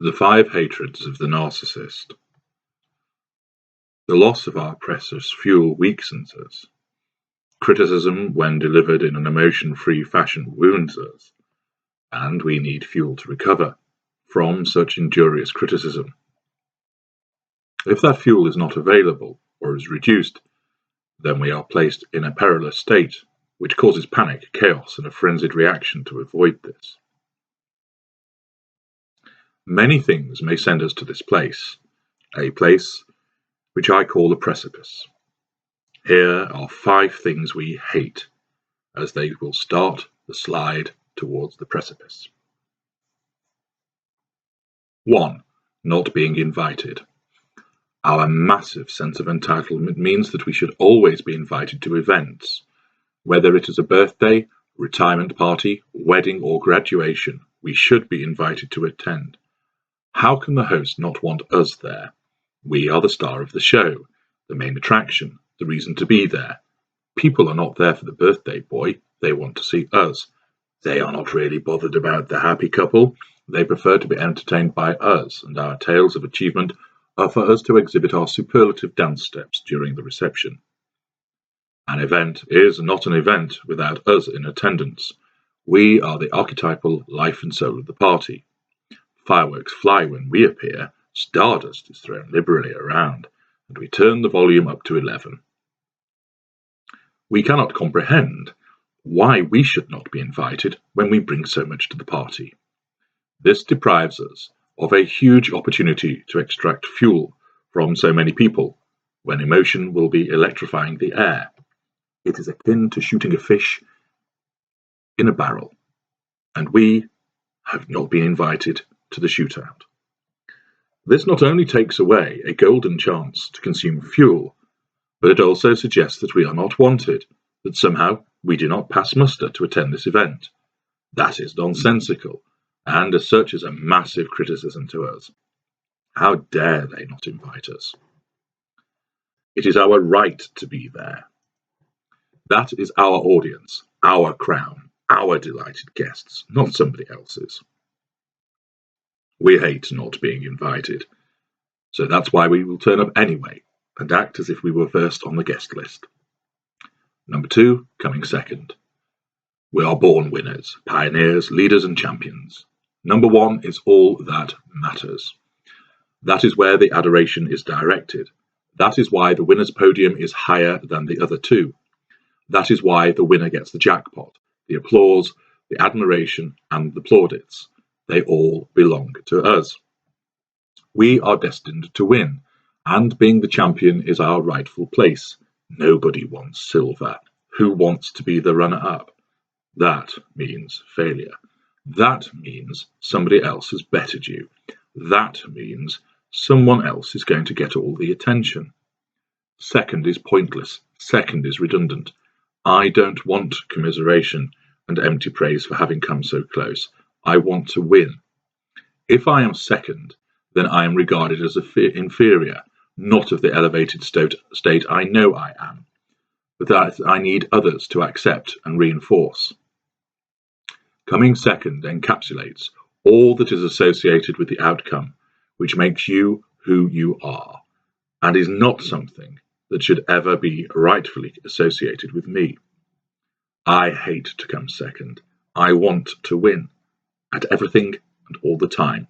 The 5 hatreds of the narcissist. The loss of our precious fuel weakens us. Criticism, when delivered in an emotion-free fashion, wounds us, and we need fuel to recover from such injurious criticism. If that fuel is not available or is reduced, then we are placed in a perilous state, which causes panic, chaos, and a frenzied reaction to avoid this. Many things may send us to this place, a place which I call the precipice. Here are 5 things we hate, as they will start the slide towards the precipice. 1. Not being invited. Our massive sense of entitlement means that we should always be invited to events. Whether it is a birthday, retirement party, wedding, or graduation, we should be invited to attend. How can the host not want us there? We are the star of the show, the main attraction, the reason to be there. People are not there for the birthday boy, they want to see us. They are not really bothered about the happy couple, they prefer to be entertained by us, and our tales of achievement are for us to exhibit our superlative dance steps during the reception. An event is not an event without us in attendance. We are the archetypal life and soul of the party. Fireworks fly when we appear, stardust is thrown liberally around, and we turn the volume up to 11. We cannot comprehend why we should not be invited when we bring so much to the party. This deprives us of a huge opportunity to extract fuel from so many people, when emotion will be electrifying the air. It is akin to shooting a fish in a barrel, and we have not been invited to the shootout. This not only takes away a golden chance to consume fuel, but it also suggests that we are not wanted, that somehow we do not pass muster to attend this event. That is nonsensical, and as such is a massive criticism to us. How dare they not invite us? It is our right to be there. That is our audience, our crown, our delighted guests, not somebody else's. We hate not being invited, so that's why we will turn up anyway and act as if we were first on the guest list. Number 2, coming second. We are born winners, pioneers, leaders and champions. Number 1 is all that matters. That is where the adoration is directed. That is why the winner's podium is higher than the other 2. That is why the winner gets the jackpot, the applause, the admiration and the plaudits. They all belong to us. We are destined to win, and being the champion is our rightful place. Nobody wants silver. Who wants to be the runner-up? That means failure. That means somebody else has bettered you. That means someone else is going to get all the attention. Second is pointless. Second is redundant. I don't want commiseration and empty praise for having come so close. I want to win. If I am second, then I am regarded as inferior, not of the elevated state I know I am, but that I need others to accept and reinforce. Coming second encapsulates all that is associated with the outcome, which makes you who you are, and is not something that should ever be rightfully associated with me. I hate to come second. I want to win. At everything and all the time.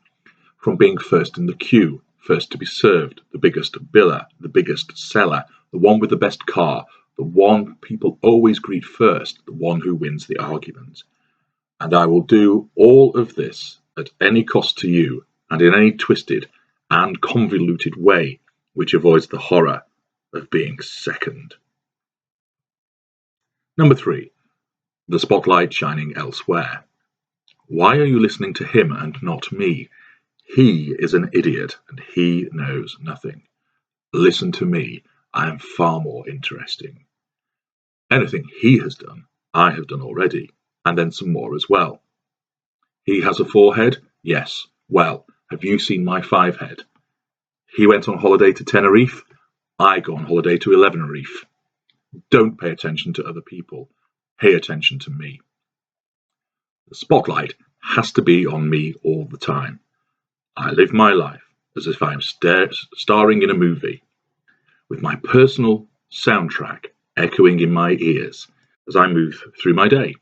From being first in the queue, first to be served, the biggest biller, the biggest seller, the one with the best car, the one people always greet first, the one who wins the argument. And I will do all of this at any cost to you and in any twisted and convoluted way which avoids the horror of being second. Number 3, the spotlight shining elsewhere. Why are you listening to him and not me? He is an idiot and he knows nothing. Listen to me. I am far more interesting. Anything he has done, I have done already, and then some more as well. He has a 4-head? Yes. Well, have you seen my 5-head? He went on holiday to Tenerife? I go on holiday to 11-reef. Don't pay attention to other people. Pay attention to me. The spotlight has to be on me all the time. I live my life as if I am starring in a movie, with my personal soundtrack echoing in my ears as I move through my day.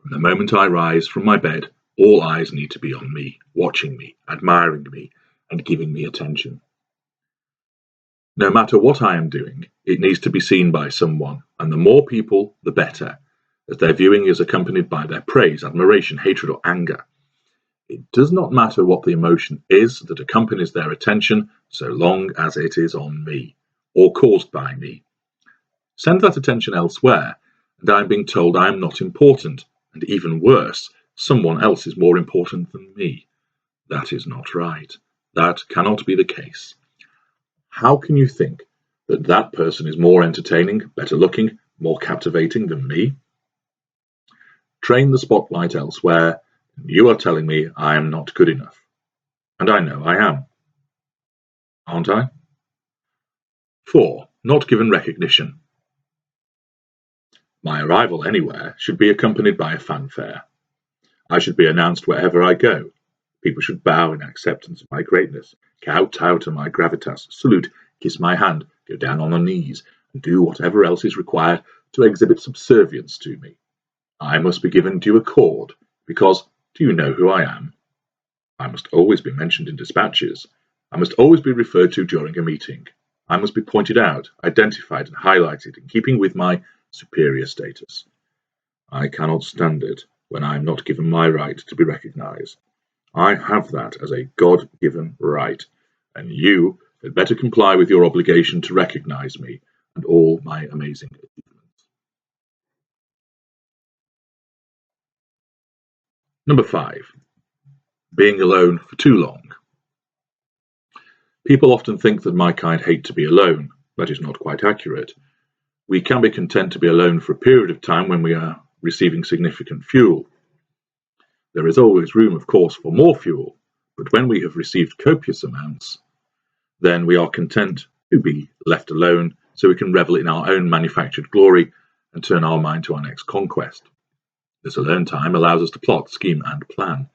From the moment I rise from my bed, all eyes need to be on me, watching me, admiring me, and giving me attention. No matter what I am doing, it needs to be seen by someone, and the more people, the better, as their viewing is accompanied by their praise, admiration, hatred, or anger. It does not matter what the emotion is that accompanies their attention, so long as it is on me, or caused by me. Send that attention elsewhere, and I am being told I am not important, and even worse, someone else is more important than me. That is not right. That cannot be the case. How can you think that that person is more entertaining, better looking, more captivating than me? Train the spotlight elsewhere, and you are telling me I am not good enough. And I know I am. Aren't I? 4. Not given recognition. My arrival anywhere should be accompanied by a fanfare. I should be announced wherever I go. People should bow in acceptance of my greatness, kowtow to my gravitas, salute, kiss my hand, go down on their knees, and do whatever else is required to exhibit subservience to me. I must be given due accord, because do you know who I am? I must always be mentioned in dispatches. I must always be referred to during a meeting. I must be pointed out, identified, and highlighted in keeping with my superior status. I cannot stand it when I am not given my right to be recognized. I have that as a God-given right, and you had better comply with your obligation to recognize me and all my amazing achievements. Number 5. Being alone for too long. People often think that my kind hate to be alone. That is not quite accurate. We can be content to be alone for a period of time when we are receiving significant fuel. There is always room, of course, for more fuel, but when we have received copious amounts, then we are content to be left alone so we can revel in our own manufactured glory and turn our mind to our next conquest. This alone time allows us to plot, scheme, and plan.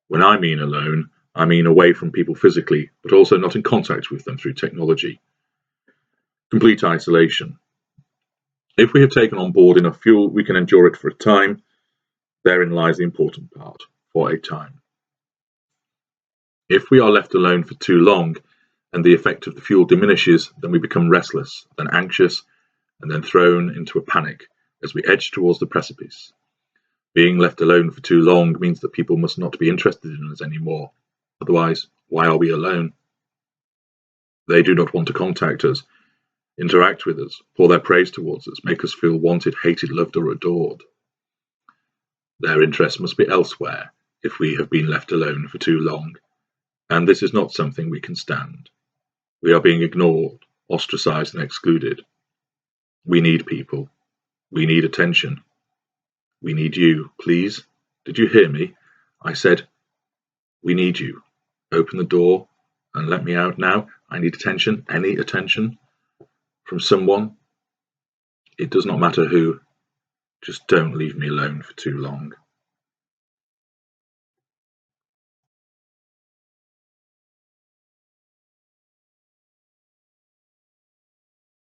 When I mean alone, I mean away from people physically, but also not in contact with them through technology. Complete isolation. If we have taken on board enough fuel, we can endure it for a time. Therein lies the important part, for a time. If we are left alone for too long, and the effect of the fuel diminishes, then we become restless, then anxious, and then thrown into a panic as we edge towards the precipice. Being left alone for too long means that people must not be interested in us anymore. Otherwise, why are we alone? They do not want to contact us, interact with us, pour their praise towards us, make us feel wanted, hated, loved, or adored. Their interest must be elsewhere if we have been left alone for too long, and this is not something we can stand. We are being ignored, ostracized, and excluded. We need people. We need attention. We need you, please. Did you hear me? I said, we need you. Open the door and let me out now. I need attention, any attention from someone. It does not matter who. Just don't leave me alone for too long.